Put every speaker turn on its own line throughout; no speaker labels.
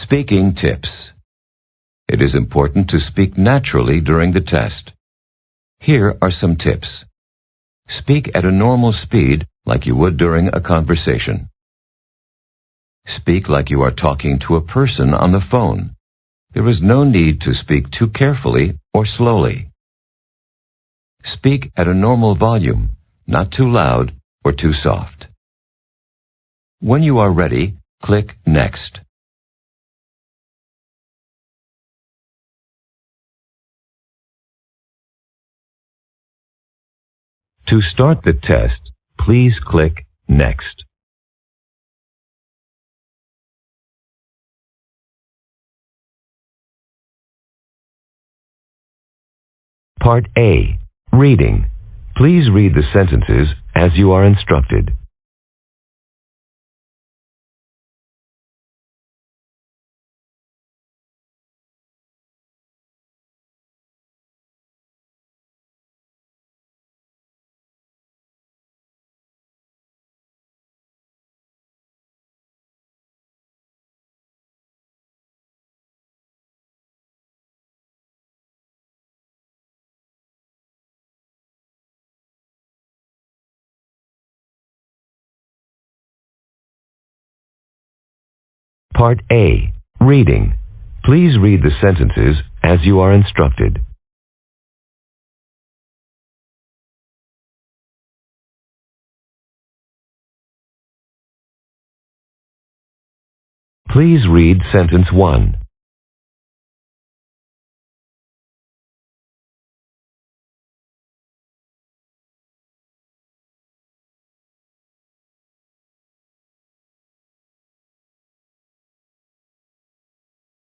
Speaking tips. It is important to speak naturally during the test. Here are some tips. Speak at a normal speed like you would during a conversation. Speak like you are talking to a person on the phone. There is no need to speak too carefully or slowly. Speak at a normal volume, not too loud or too soft. When you are ready, click Next. To start the test, please click Next. Part A. Reading. Please read the sentences as you are instructed. Part A. Reading. Please read the sentences as you are instructed. Please read sentence 1.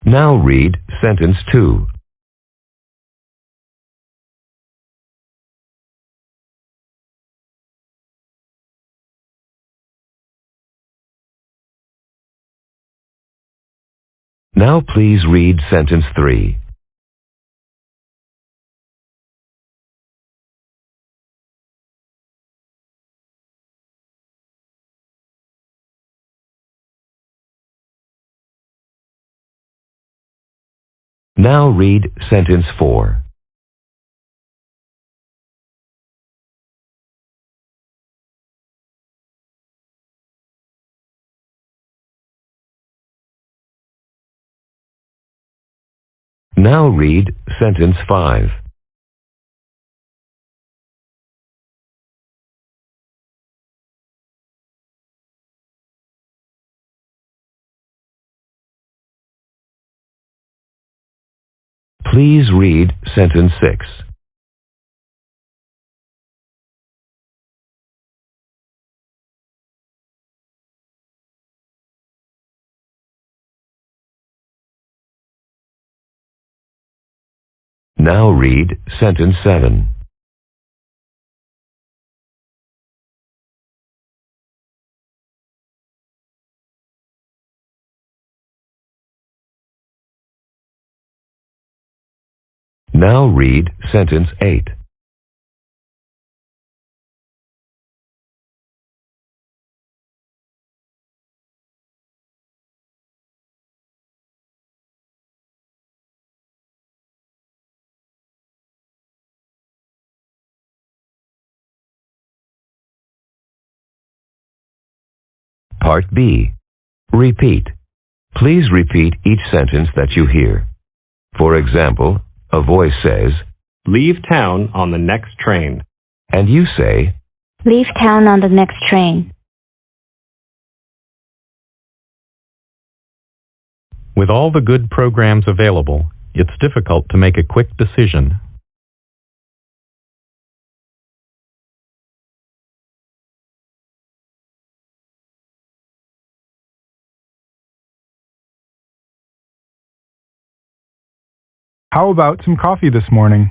Now read sentence 2. Now please read sentence 3. Now read sentence 4. Now read sentence 5. Please read sentence 6. Now read sentence 7. Now read sentence 8. Part B. Repeat. Please repeat each sentence that you hear. For example, a voice says,
Leave town on the next train.
and you say,
Leave town on the next train.
With all the good programs available, it's difficult to make a quick decision.
How about some coffee this morning?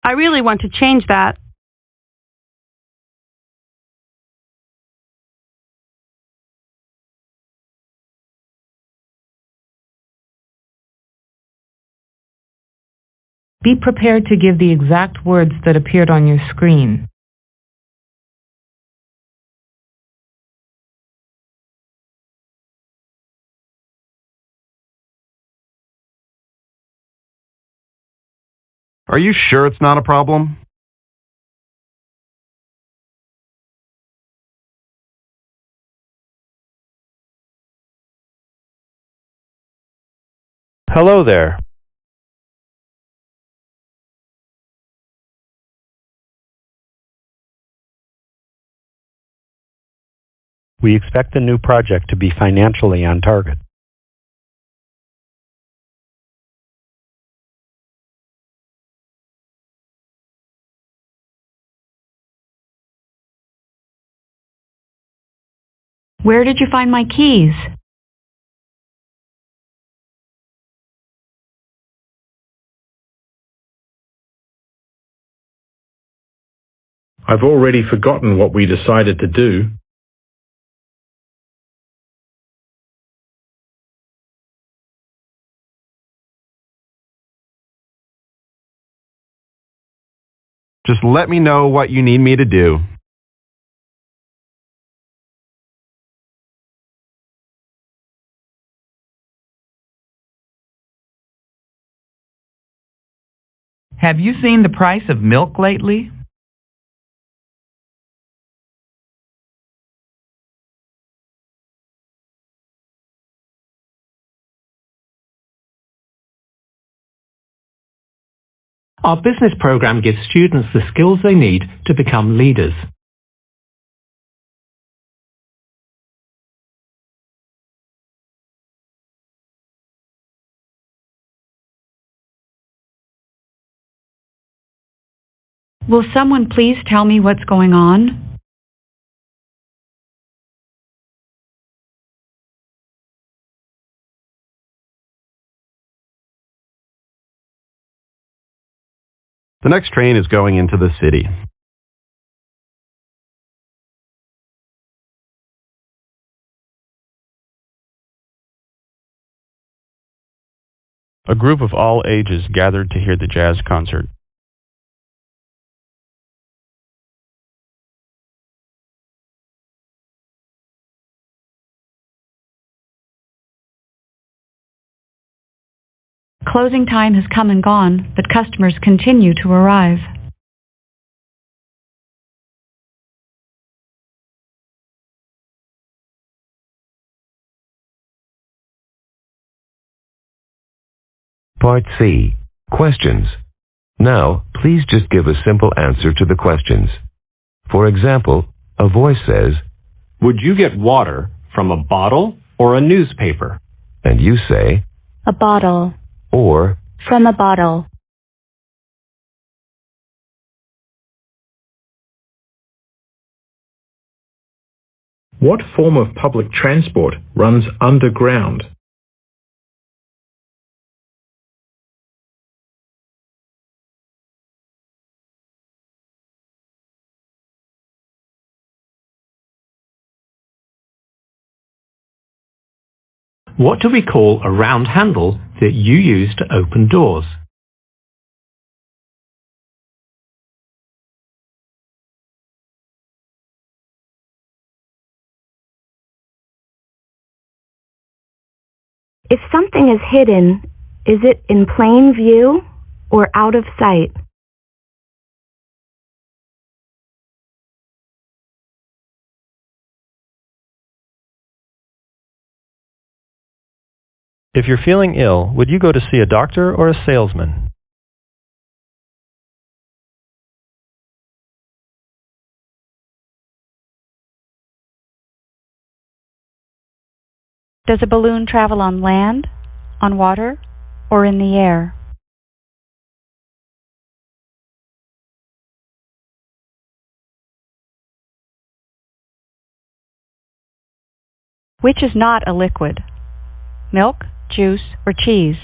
I really want to change that.
Be prepared to give the exact words that appeared on your screen.
Are you sure it's not a problem?
Hello there. We expect the new project to be financially on target.
Where did you find my keys?
I've already forgotten what we decided to do.
Just let me know what you need me to do.
Have you seen the price of milk lately?
Our business program gives students the skills they need to become leaders.
Will someone please tell me what's going on?
The next train is going into the city.
A group of all ages gathered to hear the jazz concert.
Closing time has come and gone, but customers continue to arrive.
Part C. Questions. Now, please just give a simple answer to the questions. For example, a voice says,
Would you get water from a bottle or a newspaper?
and you say,
A bottle.
or,
From a bottle.
What form of public transport runs underground?
What do we call a round handle that you use to open doors?
If something is hidden, is it in plain view or out of sight?
If you're feeling ill, would you go to see a doctor or a salesman?
Does a balloon travel on land, on water, or in the air? Which is not a liquid? Milk, juice, or cheese?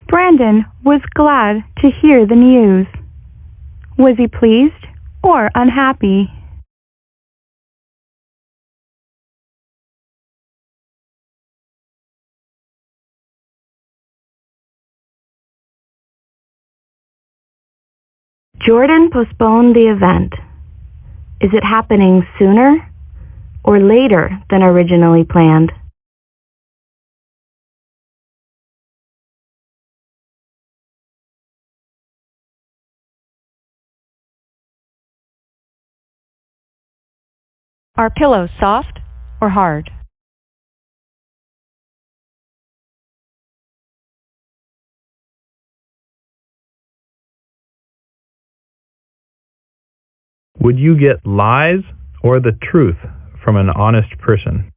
Brandon was glad to hear the news. Was he pleased or unhappy? Jordan postponed the event. Is it happening sooner or later than originally planned?
Are pillows soft or hard?
Would you get lies or the truth from an honest person?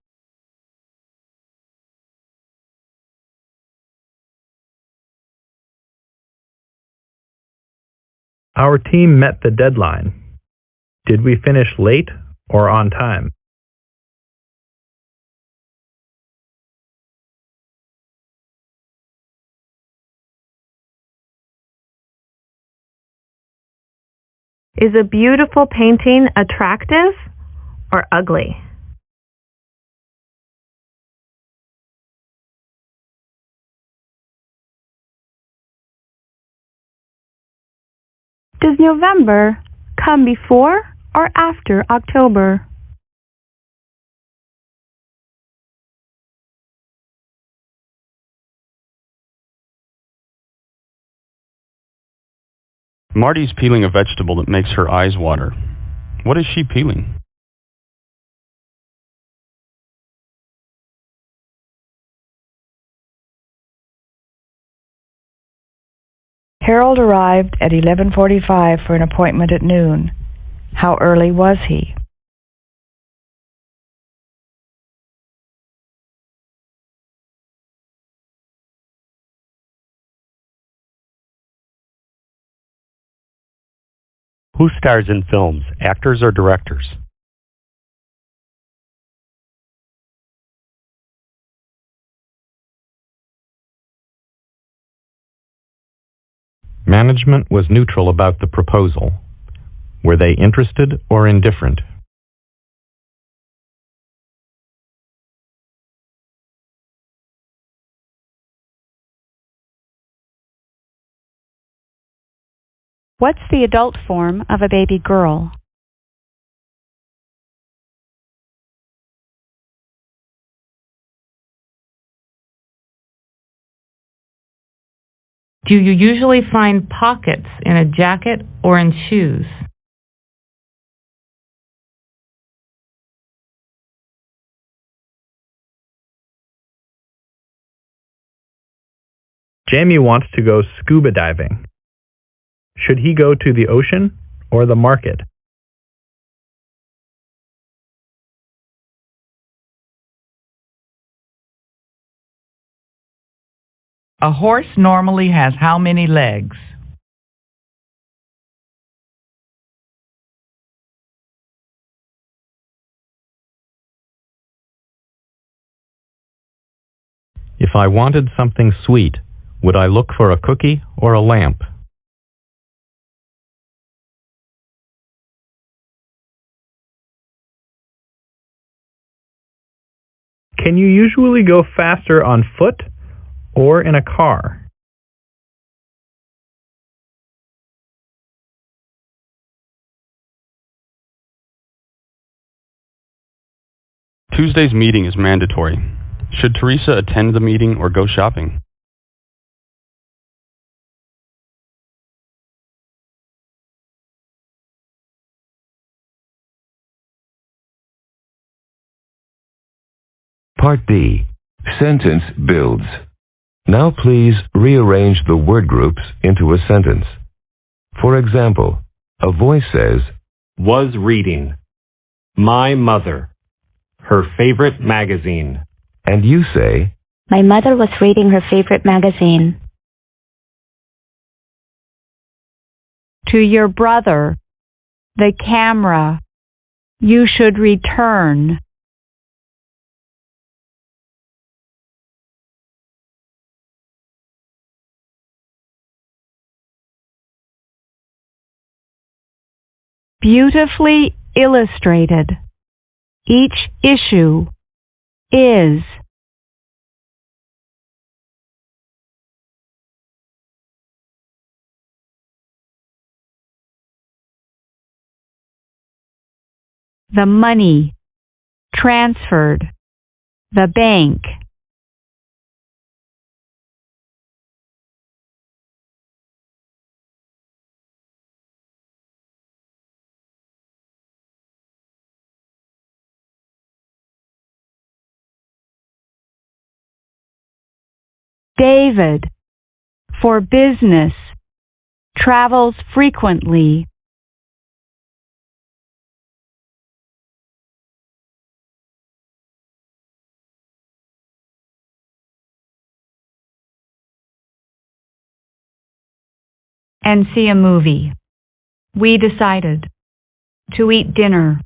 Our team met the deadline. Did we finish late or on time?
Is a beautiful painting attractive or ugly? Does November come before or after October?
Marty's peeling a vegetable that makes her eyes water. What is she peeling?
Harold arrived at 11:45 for an appointment at noon. How early was he?
Who stars in films, actors or directors? Management was neutral about the proposal. Were they interested or indifferent?
What's the adult form of a baby girl?
Do you usually find pockets in a jacket or in shoes?
Jamie wants to go scuba diving. Should he go to the ocean or the market?
A horse normally has how many legs?
If I wanted something sweet, would I look for a cookie or a lamp?
Can you usually go faster on foot or in a car?
Tuesday's meeting is mandatory. Should Teresa attend the meeting or go shopping?
Part B. Sentence builds. Now please rearrange the word groups into a sentence. For example, a voice says,
Was reading. My mother. Her favorite magazine.
and you say,
My mother was reading her favorite magazine.
To your brother, the camera. You should return. Beautifully illustrated. Each issue is.
the money, transferred, the bank. David, for business, travels frequently. And see a movie. We decided to eat dinner.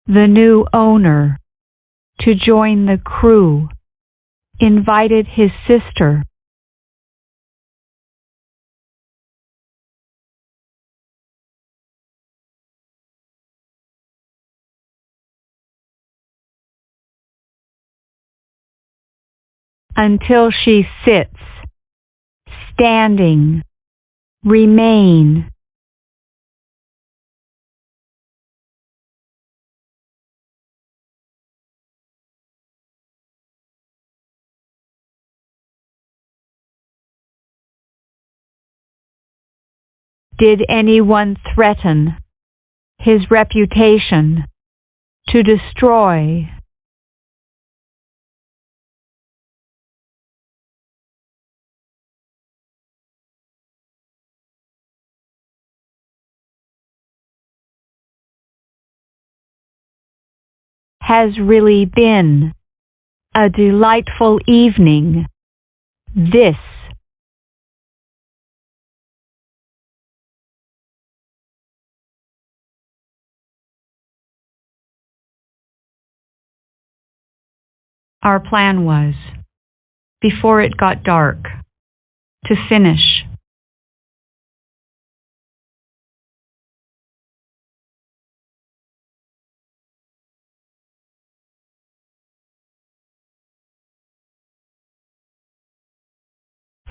The new owner, to join the crew, invited his sister. Until she sits, standing, remain. Did anyone threaten his reputation to destroy? Has really been a delightful evening. This our plan was, before it got dark, to finish.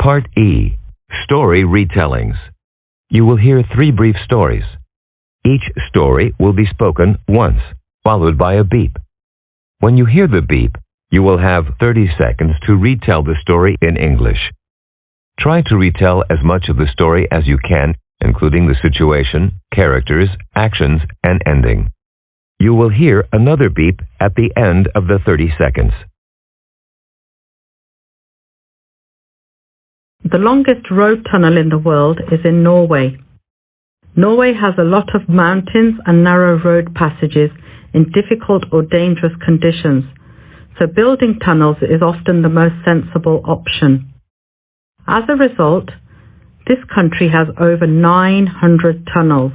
Part E, Story Retellings. You will hear 3 brief stories. Each story will be spoken once, followed by a beep. When you hear the beep, you will have 30 seconds to retell the story in English. Try to retell as much of the story as you can, including the situation, characters, actions, and ending. You will hear another beep at the end of the 30 seconds.
The longest road tunnel in the world is in Norway. Norway has a lot of mountains and narrow road passages in difficult or dangerous conditions, so building tunnels is often the most sensible option. As a result, this country has over 900 tunnels.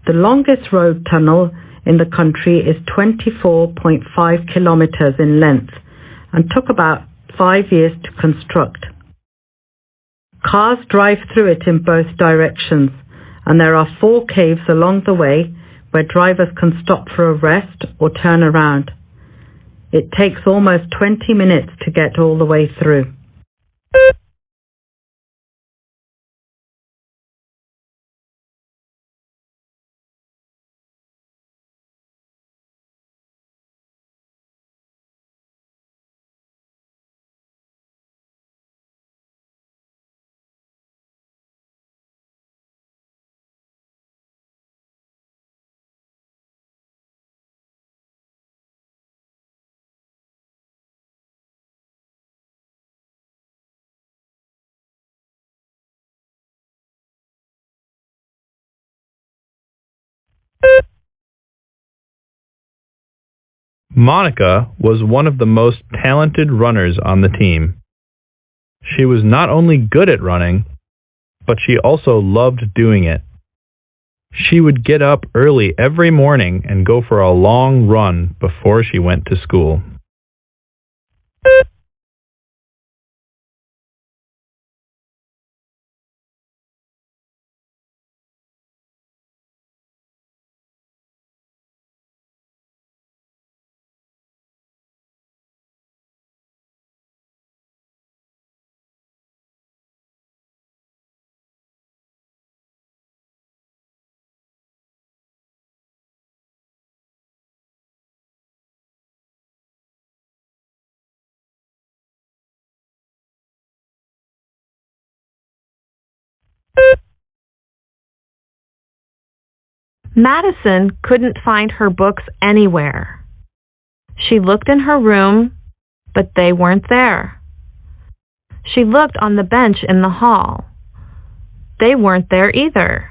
The longest road tunnel in the country is 24.5 kilometers in length and took about 5 years to construct. Cars drive through it in both directions, and there are 4 caves along the way where drivers can stop for a rest or turn around. It takes almost 20 minutes to get all the way through.
Monica was one of the most talented runners on the team. She was not only good at running, but she also loved doing it. She would get up early every morning and go for a long run before she went to school.
Madison couldn't find her books anywhere. She looked in her room, but they weren't there. She looked on the bench in the hall. They weren't there either.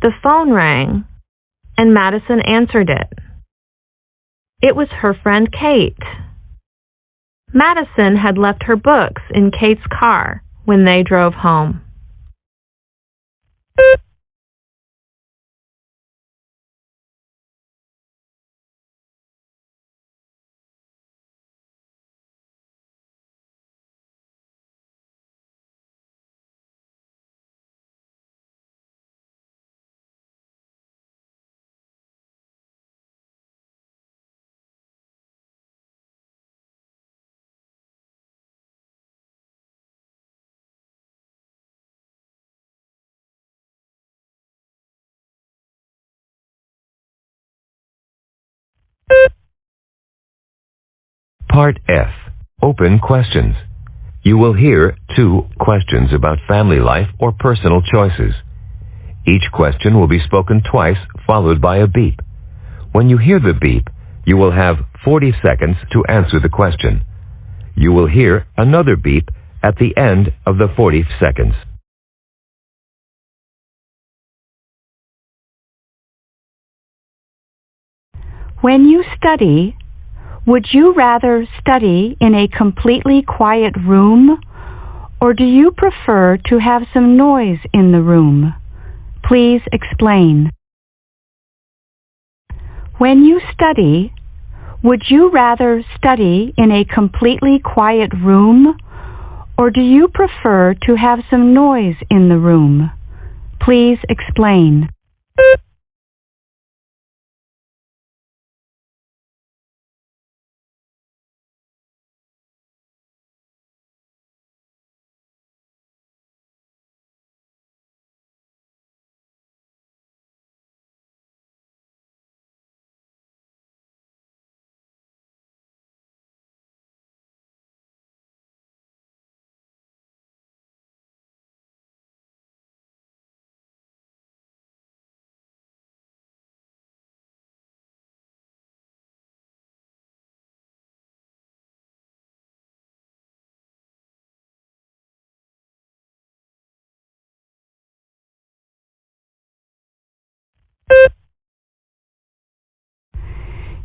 The phone rang, and Madison answered it. It was her friend Kate. Madison had left her books in Kate's car when they drove home.
Part F. Open questions. You will hear 2 questions about family life or personal choices. Each question will be spoken twice, followed by a beep. When you hear the beep, you will have 40 seconds to answer the question. You will hear another beep at the end of the 40 seconds.
When you study, would you rather study in a completely quiet room, or do you prefer to have some noise in the room? Please explain. When you study, would you rather study in a completely quiet room, or do you prefer to have some noise in the room? Please explain.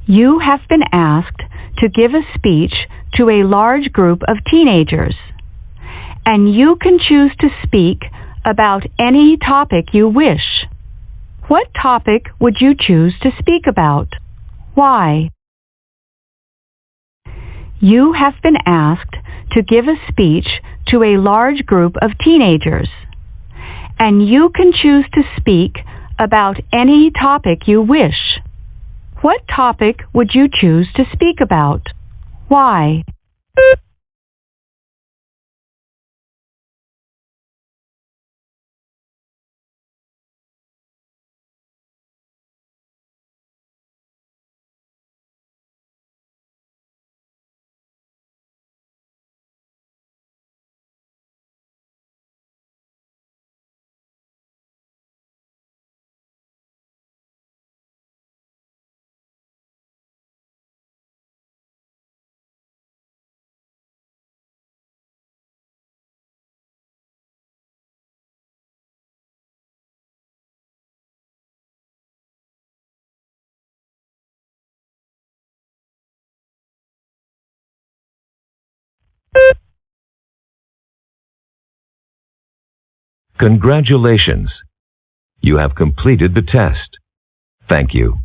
You have been asked to give a speech to a large group of teenagers, and you can choose to speak about any topic you wish. What topic would you choose to speak about? Why? You have been asked to give a speech to a large group of teenagers, and you can choose to speak about any topic you wish. What topic would you choose to speak about? Why?
Congratulations! You have completed the test. Thank you.